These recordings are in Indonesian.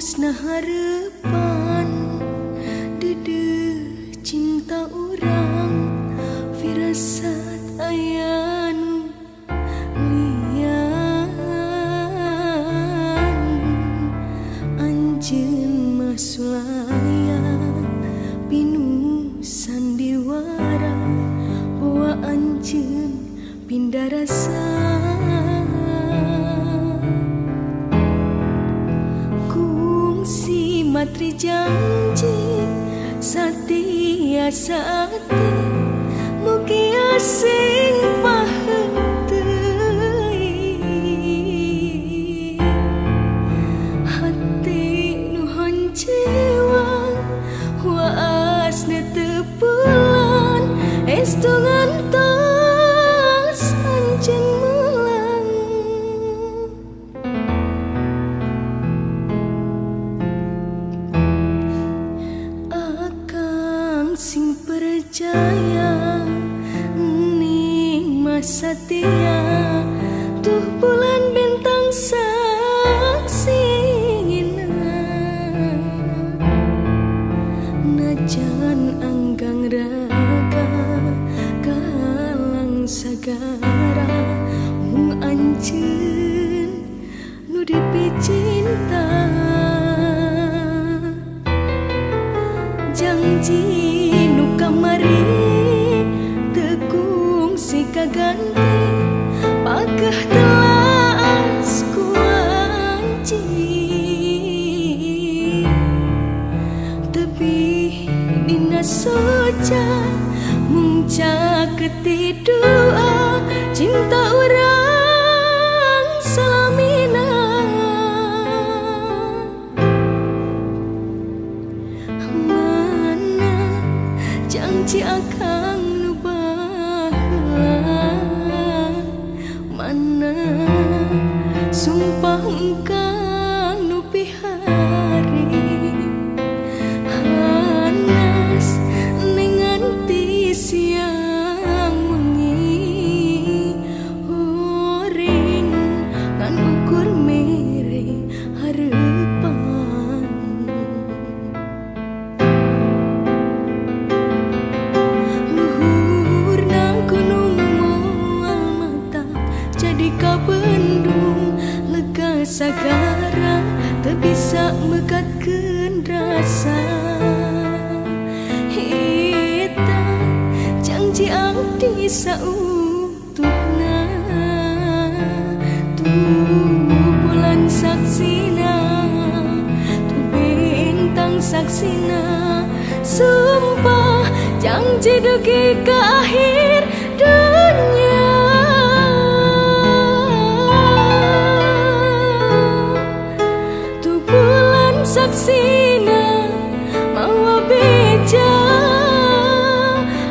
Pusna harapan dede cinta orang firasat ayanu lian anjeun masulaya pinu sandiwara bawa anjeun pindah rasa matri janji satia sate mugi asing paheteuy hati nu hancewang waasna teu pulan estu ngantos anjeun mulang sing percaya ning masatia tuh bulan bintang saksina najan anggang raga kalang sagara mung anjeun nu dipicinta janji kamari tekung si kaganti pagah telas kuanci tapi dina soca mung caketi doa cinta urang salamina janji akang nu baheula mana sumpah engkang nu pihari hanas nenganti siang wengi horing ngan ukur mere hareupan kabendung lega sagara teu bisa mekatkeun rasa hita janji abdi sautuhna tuh bulan saksina tuh bintang saksina sumpah janji dugi ke akhir dunia saksina mawa beja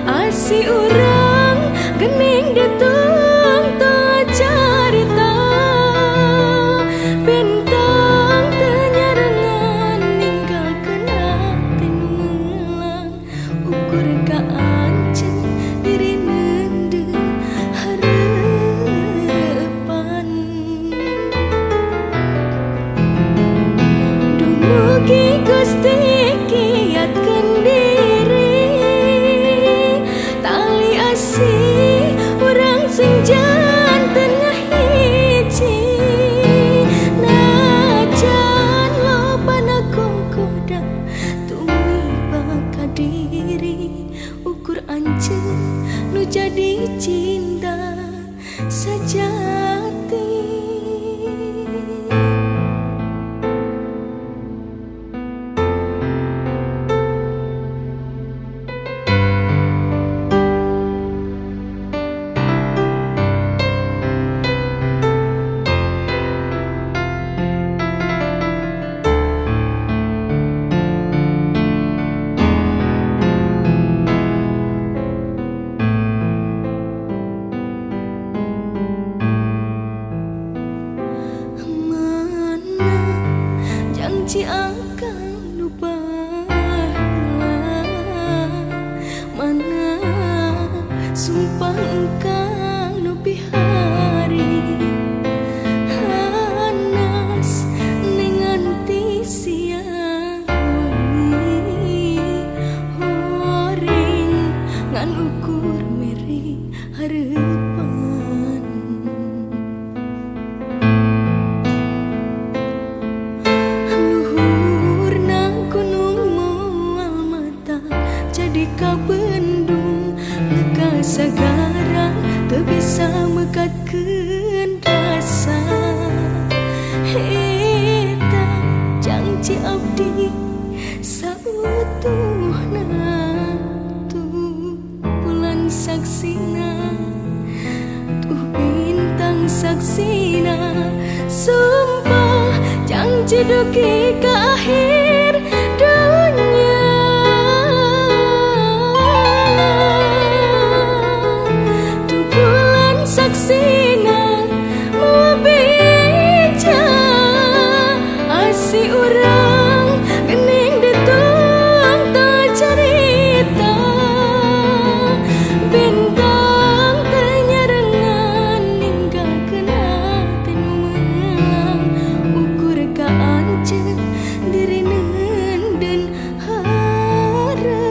asi urang gening ditung teu carita bintang teu nyarengan ninggalkeun hati nu melang ukur ka anceun diri neundeun hareupan mugi Gusti kiatkeun diri tali asih urang sing janten ngahiji najan lobana gogoda tumiba ka diri ukur anjeun nu jadi cinta sejati. Janji akan lupa mana sumpah engkang nu pihari hanas nenganti sia Sagara teu bisa mekatkeun rasa. Eta janji abdi sautuhna, tuh bulan saksina, tuh bintang saksina. Sumpah janji dugi ke akhir dunia. Saksina mau beja asi urang gening ditung teu carita. Bintang teu nyarengan ninggalkeun hati nu meulang. Ukur kaanceun diri neundeun harapan.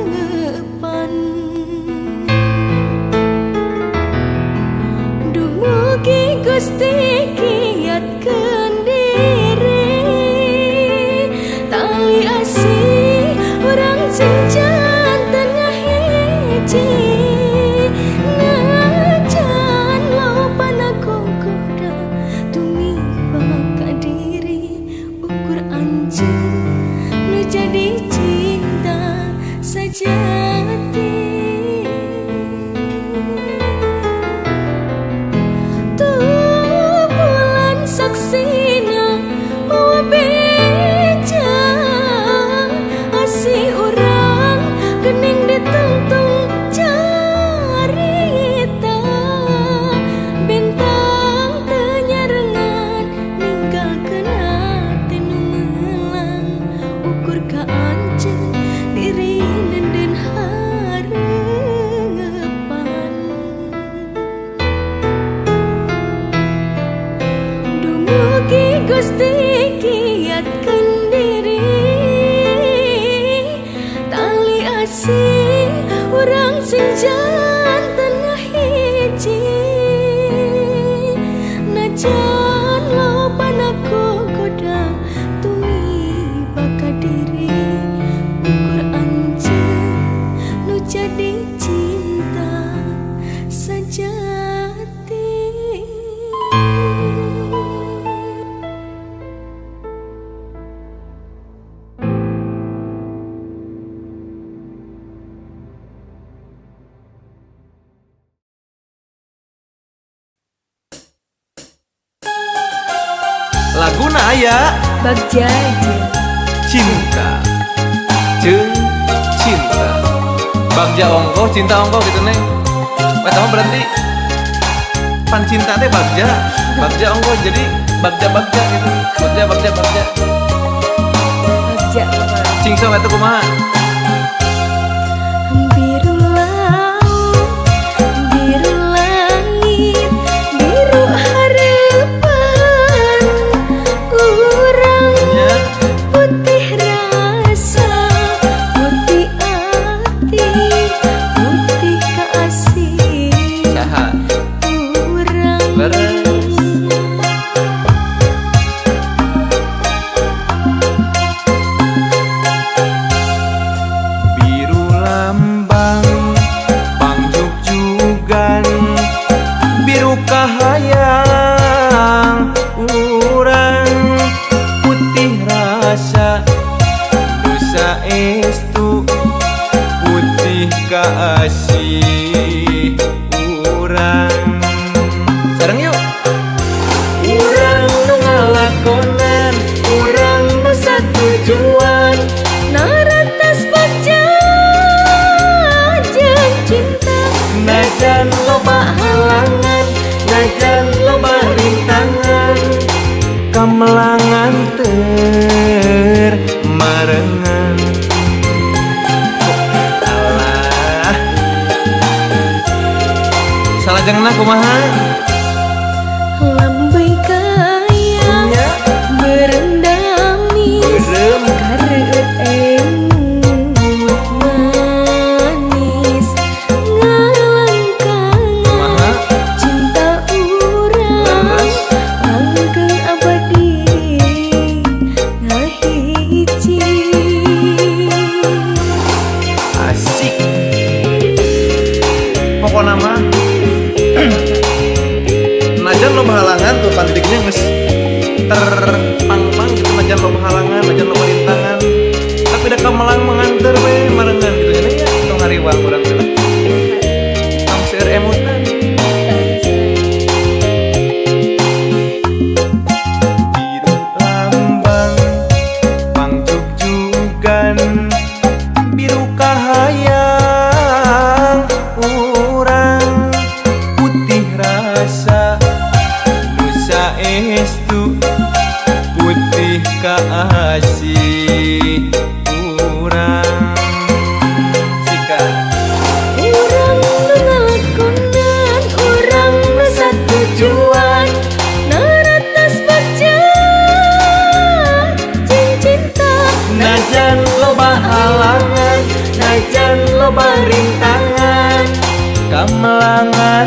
Gusti kiatkeun diri, tali asih urang cincan teu ngahiji. Najan lobana gogoda tumiba ka diri, ukur anjeun nu jadi cinta sejati. Saksina mau beja asi urang gening ditungtung carita. Bintang teu nyarengan ninggalkeun hati nu meulang. Ukur kaanceun diri neundeun harapan. Mugi Gusti kiatkeun diri, tali asih urang sing janten ngahiji. Najan lobana gogoda tumiba ka diri, ukur anjeun nu jadi cinta sejati. Laguna aya Bagja cinta jeung cinta. Bagja ongkoh cinta ongkoh gitu neng. Eta mah berarti pan cinta teh bagja. Bagja ongkoh jadi bagja gitu. Bagja. Bagja Cing sok eta kumaha? biru laut, biru langit, biru harapan urang. Putih rasa, putih hati, putih kasih urang. Biru lambang pangjugjugan, biru kahayang urang. Putih rasa dosa estu, putih kasih urang. Sareng yuk. Urang nu ngalakonan, urang nu satujuan. Naratas bagja jeung cinta. Najan loba halangan, najan loba rintangan, kamelangan marengan. Alah, salajengna kumaha? Lambai kaya berendami, kareueut emut manis. Ngalangkangan cinta urang langgeng abadi ngahiji. Asik. Pokona mah najan loba halangan, najan loba rintangan, kamelangan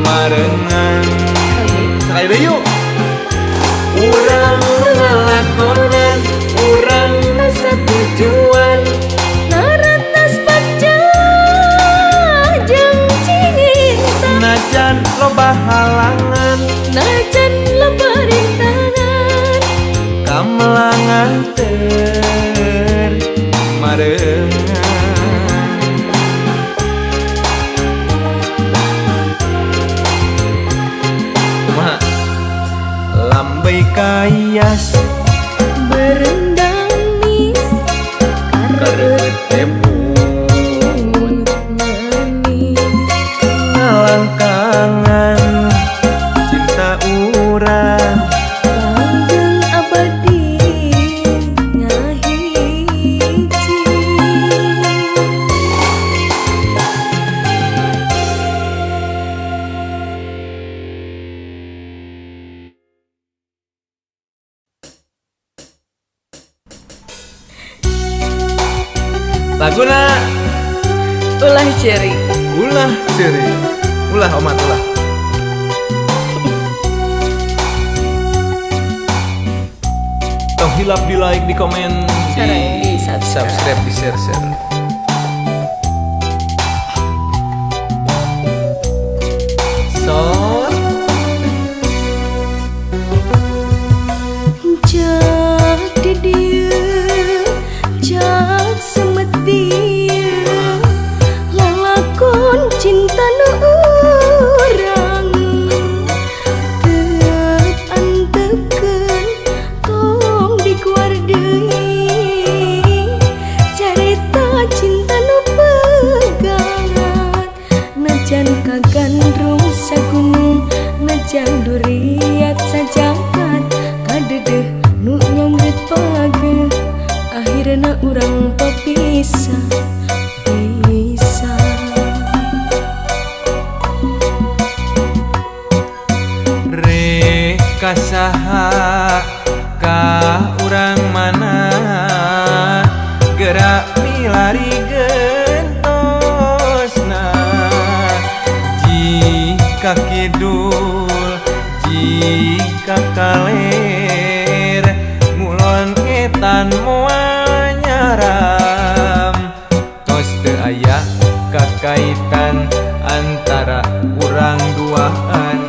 marengan. Sekali deh yuk. Urang ngelakonan, urang asa tujuan, naratas baca jeung cinta, najan loba halangan, najan loba rintangan, kamelangan marengan. Kumaha? Lambai kayas berendang nis kareueut embun manis, ngalangkangan cinta urang langgeng abadi ngahiji. laguna Ulah ceri ulah seri ulah omat ulah. Tong hilap di like di komen sareng di subscribe di share. So jak di dieu, jak semet dieu, lalakon cinta nu urang teu antepkeun tong dikuar deui, carita cinta nu pegangat, najan kagandrung sagunung, najan duriat sajagat, kadedeh nu nyanggeut pageuh, akhirna urang papisah. Reka saha ka urang mana gerak milari gentosna, jika kidul jika kaler ngulon etan moal nyaram, tos teu aya kakaitan antara urang duaan,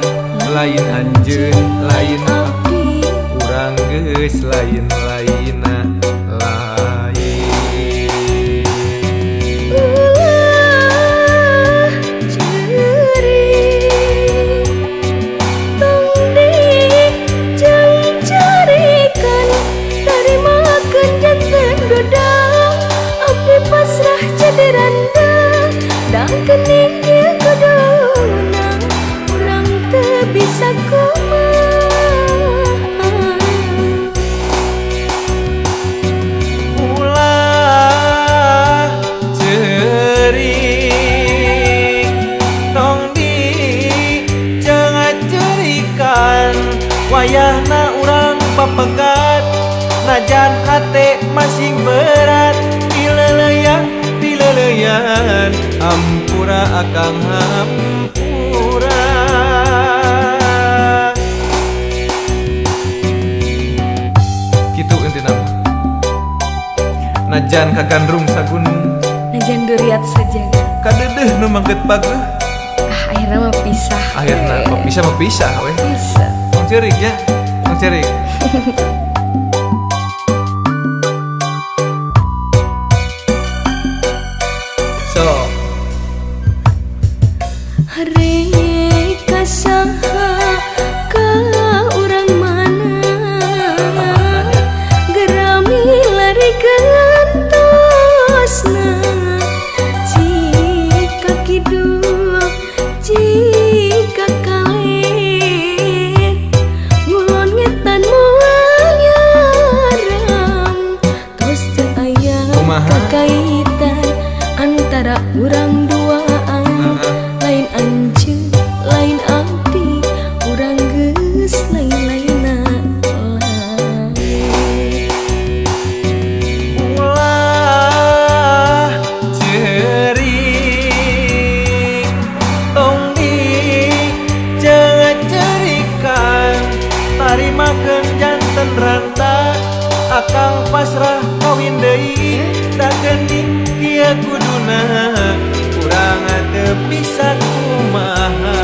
lain anjeun lain Abdi urang geus lain-lainna lain. ulah ceri tong dijeng carikan, tarimakeun janten godang, abdi pasrah jadi randa, da geuning ieu kuduna urang teu bisa kumaha. Ulah cerik tong dijengacerikan, wayahna urang papegat, najan hate masing berat, pileleyan hampura akang hampura. Kitu intina najan kagandrung sagunung, Najan duriat sajagat, kadedeh nu manggeut pageuh, akhirna mah pisah. akhirna mepisah weh. Bisa. Tong cerik ya, tong cerik. So, Reka saha ka urang mana gerami lari gantosna, jika kidul jika kaler ngulon ngetan moal akang pasrah kawin deui da geuning kieu kuduna urang teu bisa kumaha.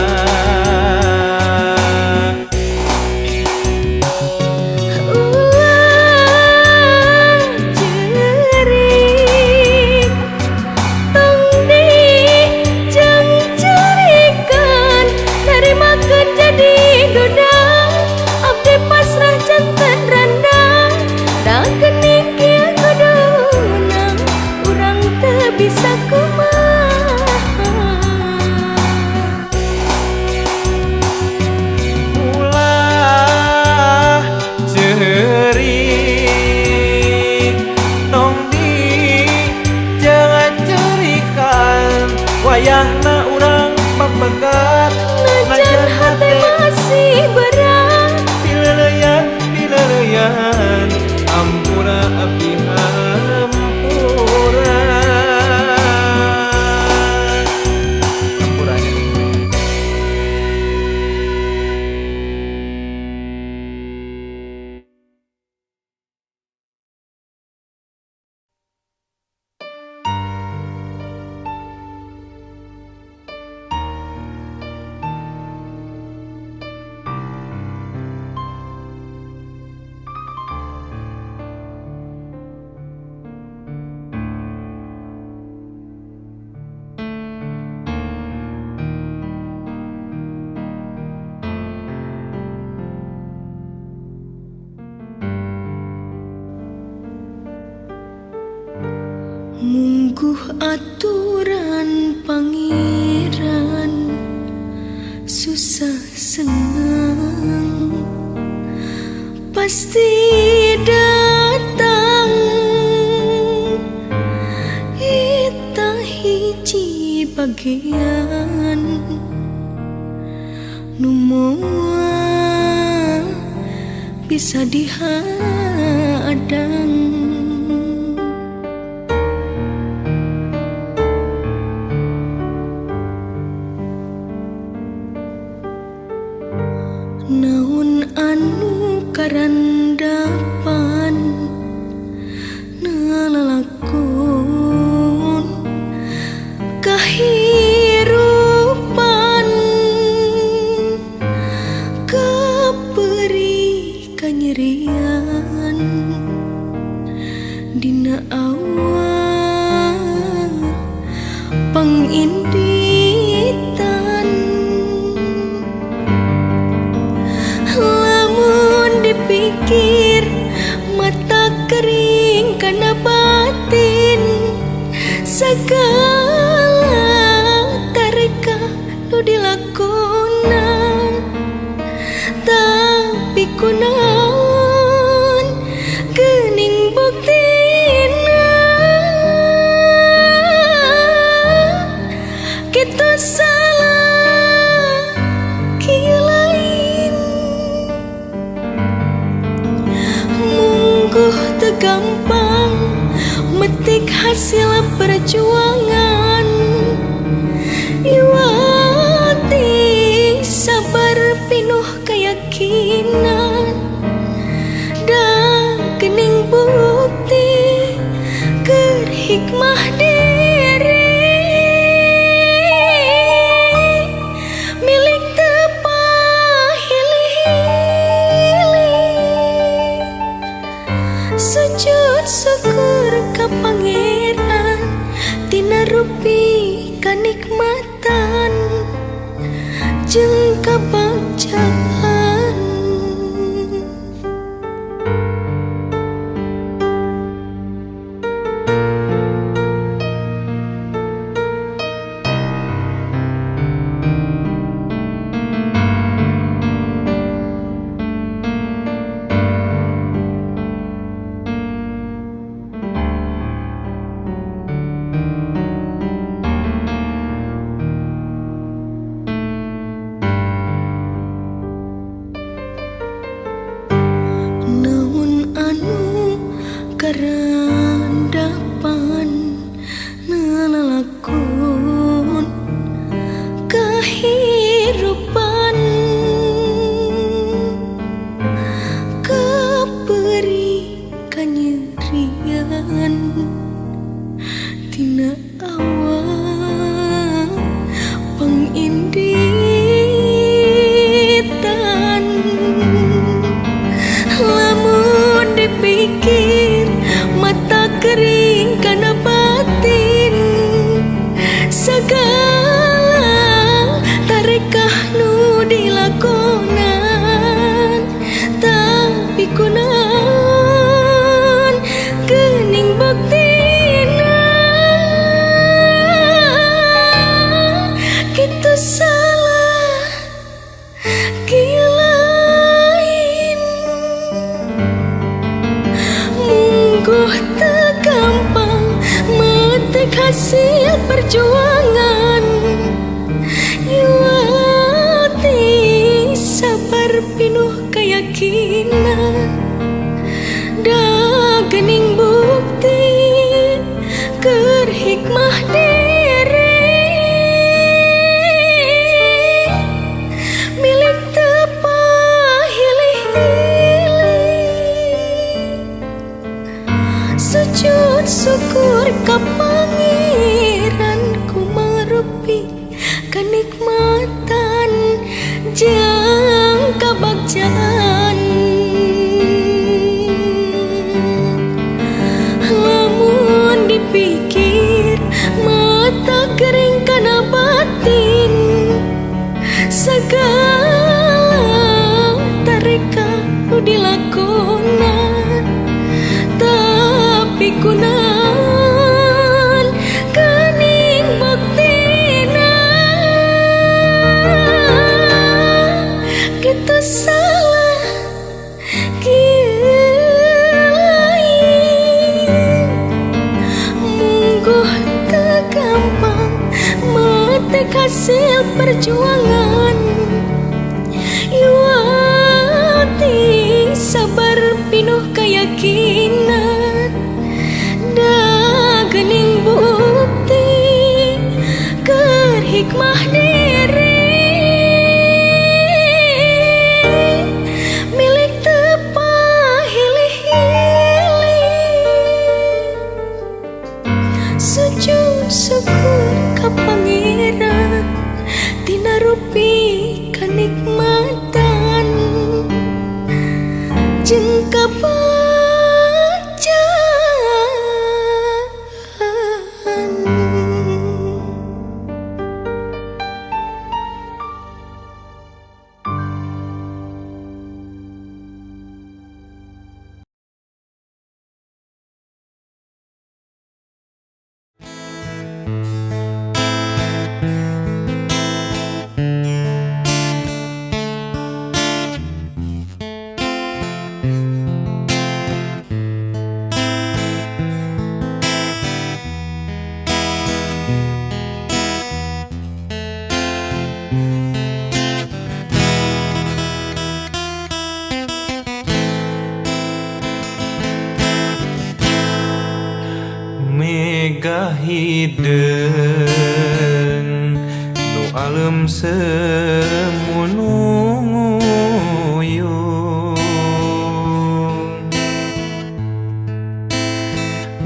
Bisa kumaha ulah cerik tong di jangan cerikan wayahna urang papegat najan hati masih berat pileleyan pileleyan ampura abdi hampura. Mungguh aturan pangeran susah senang pasti datang ita hiji bagian nu moal bisa dihadang. Naon anu karandapan nalalakon kahirupan kaperi kanyerian dina awal panginditan dipikir mata kering karena batin segala tareka nu dilakonan tapi kunaon geuning buktina kita salah kieu lain teu gampang metik hasil perjuangan iwati sabar pinuh keyakinan dan geuning bukti keur hikmah diri milik sujud syukur ka pangeran tina rupi kanikmatan jeung kabagjaan. Karandapan nalalakon kahirupan kaperi hasil perjuangan. Yuati sabar pinuh keyakinan, da gening bukti keur hikmah diri milik tepah hilih-hilih. Sujud syukur ka Pangeran ku marupi kenikmatan jeung kabagjaan. Lamun dipikir mata kering kana batin, segala tareka nu dilakonan, tapi kunaon kening buktina kita salah kieu mungguh teu gampang metek hasil perjuangan. Yuati sabar pinuh keyakinan, da gening bukti keur hikmah diri milik tepah hilih-hilih. Sujud syukur ka Pangeran tina rupi kenikmatan jeung kabagjaan. Mega hideung nu alem semunuyung,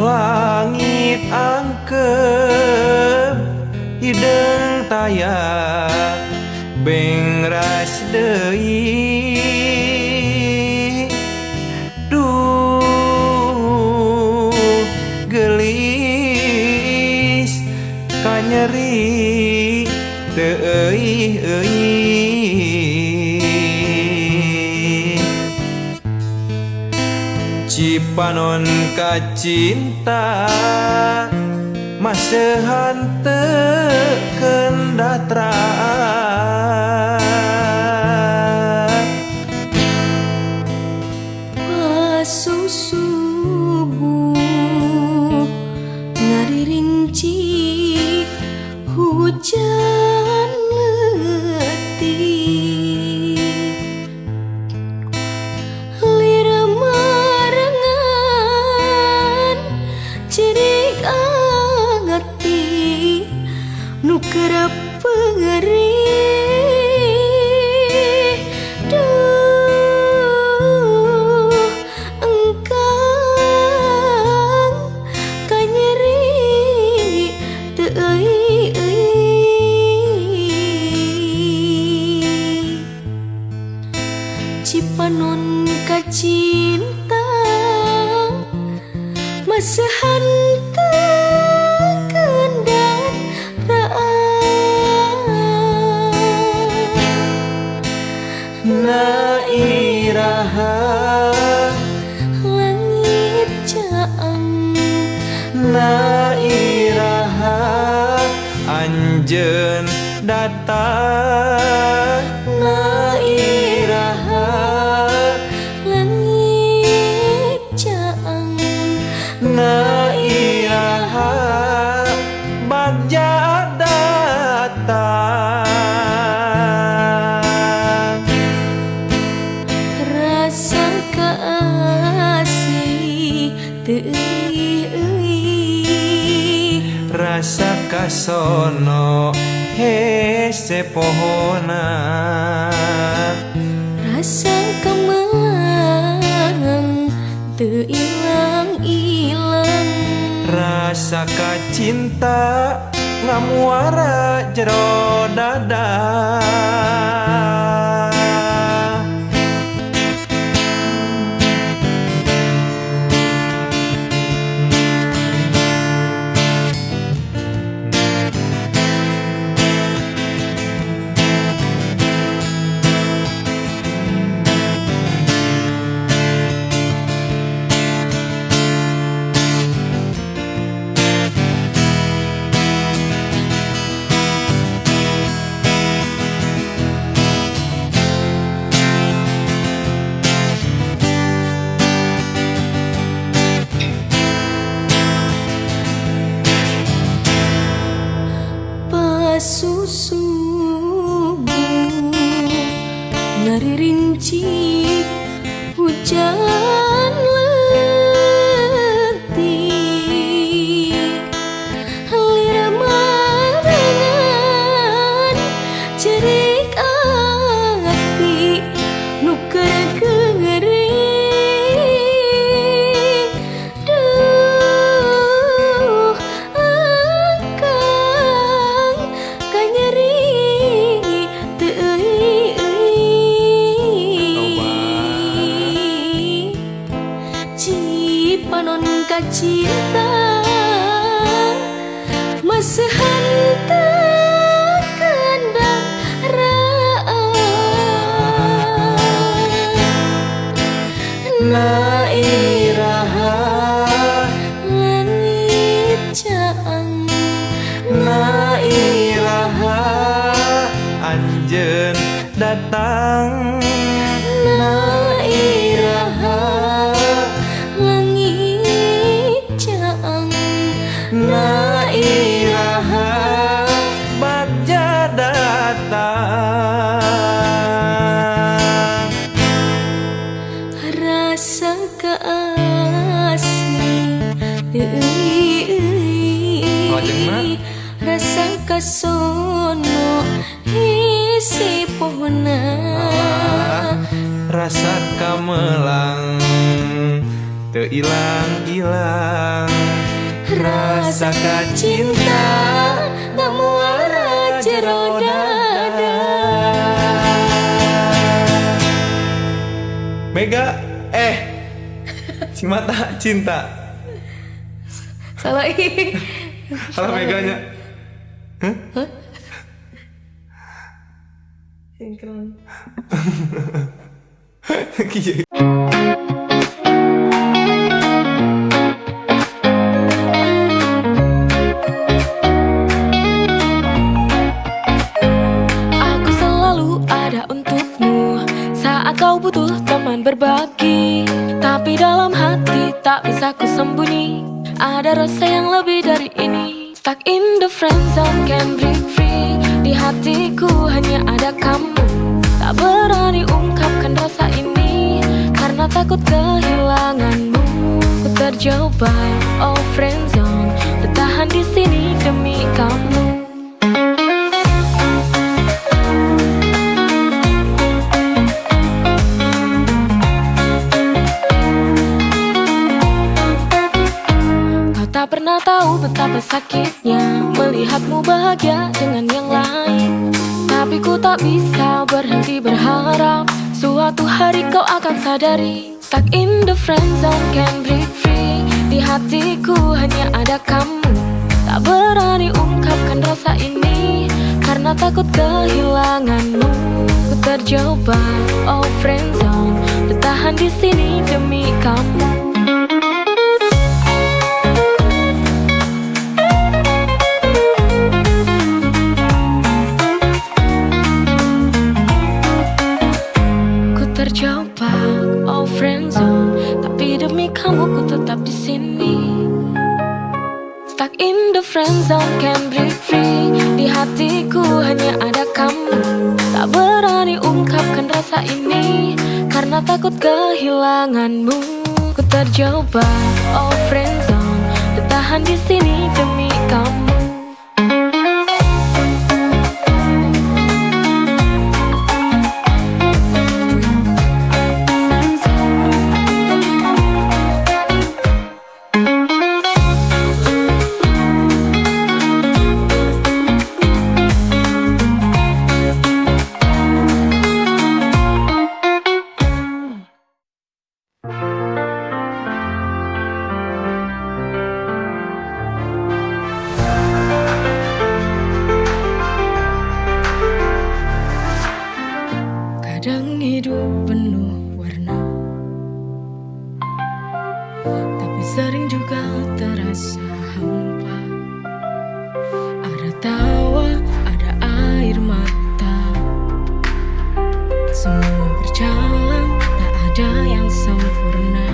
langit angkep hideung tayak bengras deui. Nyeri teu euih cipanon ka cinta maseuhan teu kendatraan. Pasusubuh ngaririnci hujan letih, lirah marangan cirik angati nu kerap pengerih. Duh engkang kanyeri teu cipanon ka cinta maseuhan teu kendatraan. Nairaha langit caang, nairaha anjeun datang. Nairaha langit caang, Nairaha rasa kasono hese pohona, rasa kemelang teu ilang-ilang, rasa kacinta ngamuara jero dada. Susubu ngari rinci hujan letih, lira marangan cerik ati nu kering. Duh akang kanyeri panon kacinta masehan tekendang na iraha langit caang, Na iraha anjeun datang, na iraha langit caang, na iraha bagja datang. rasa kaasih rasa kasono hisi pohona, rasa kamelang teu ilang-ilang, rasa kacinta ngamuara jero dada. Mega si mata cinta Salah ih. salah Meganya. Sinkron. Kieu. Aku selalu ada untukmu saat kau butuh teman berbagi, tapi dalam hati tak bisa ku sembunyi, ada rasa yang lebih dari ini. Stuck in the friend zone, can't break free. Di hatiku hanya ada kamu, tak berani ungkapkan rasa ini karena takut kehilanganmu. Ku terjebak, oh friend zone, bertahan di sini demi kamu. Tak pernah tahu betapa sakitnya melihatmu bahagia dengan yang lain, tapi ku tak bisa berhenti berharap suatu hari kau akan sadari. Stuck in the friend zone, can't break free. Di hatiku hanya ada kamu, tak berani ungkapkan rasa ini karena takut kehilanganmu. Ku terjebak, oh friend zone, bertahan di sini demi kamu. Terjebak, oh friend zone, tapi demi kamu ku tetap di sini. Stuck in the friend zone, can't break free. Di hatiku hanya ada kamu, tak berani ungkapkan rasa ini karena takut kehilanganmu. Ku terjebak, oh sering juga terasa hampa. Ada tawa, ada air mata. Semua berjalan, tak ada yang sempurna.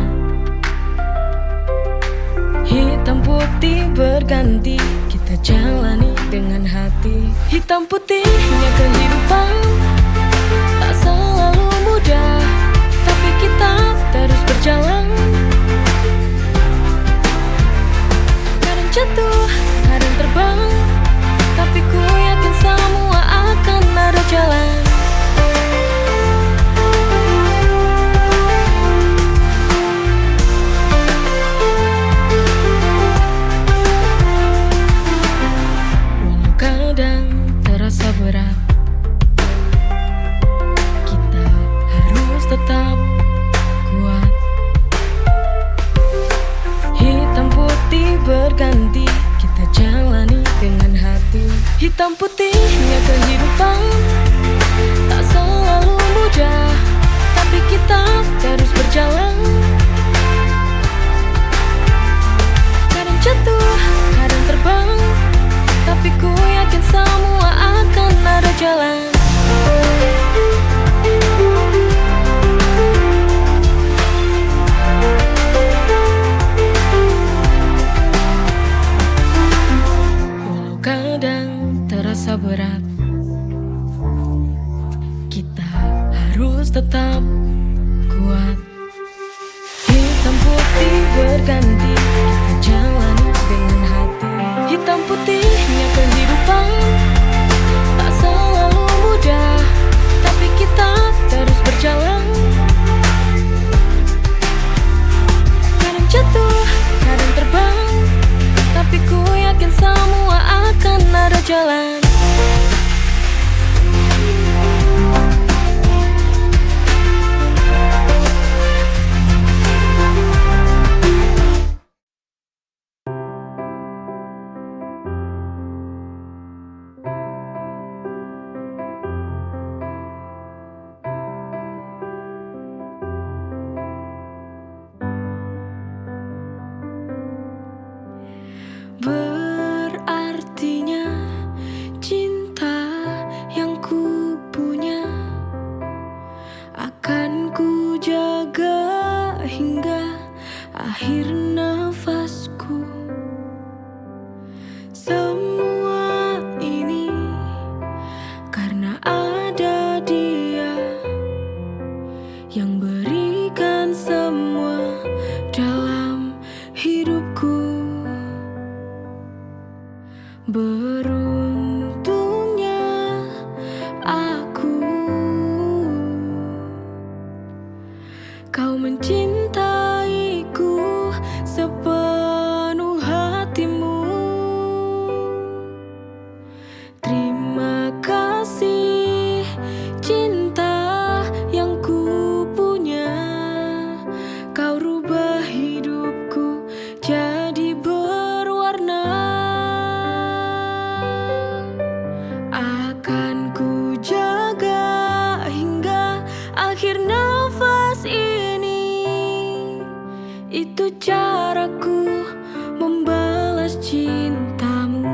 Hitam putih berganti, kita jalani dengan hati. Hitam putihnya kehidupan tak selalu mudah, tapi kita terus berjalan. Kadang jatuh, kadang terbang, tapi ku yakin semua akan ada jalan. Walau kadang terasa berat, kita harus tetap kuat. Hitam putih berganti, kita jalani dengan hati. Hitam putihnya kehidupan tak selalu mudah, tapi kita terus berjalan. Kadang jatuh, kadang terbang, tapi ku yakin semua akan ada jalan. Walau kadang terasa berat, kita harus tetap kuat. Hitam putih berganti, kita jalani dengan hati. Hitam putihnya kehidupan tak selalu mudah, tapi kita terus berjalan. Kadang jatuh, kadang terbang, tapi ku yakin semua akan ada jalan. Berartinya cinta yang ku punya akan ku jaga hingga akhir nafasku. Semua ini karena ada dia yang berikan semua dalam hidupku. Beruntungnya aku, kau mencintaiku sepenuh hatimu. Terima kasih cinta yang ku punya, kau rubah hidupku jadi berwarna. Akan ku jaga hingga akhir nafas ini. Itu caraku membalas cintamu.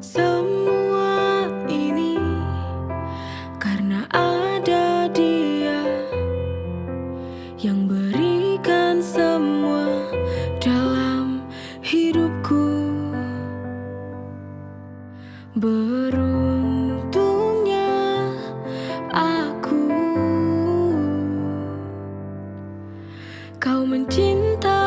Semua ini karena ada dia yang berikan semua dalam hidupku. Beruntungnya aku, kau mencintai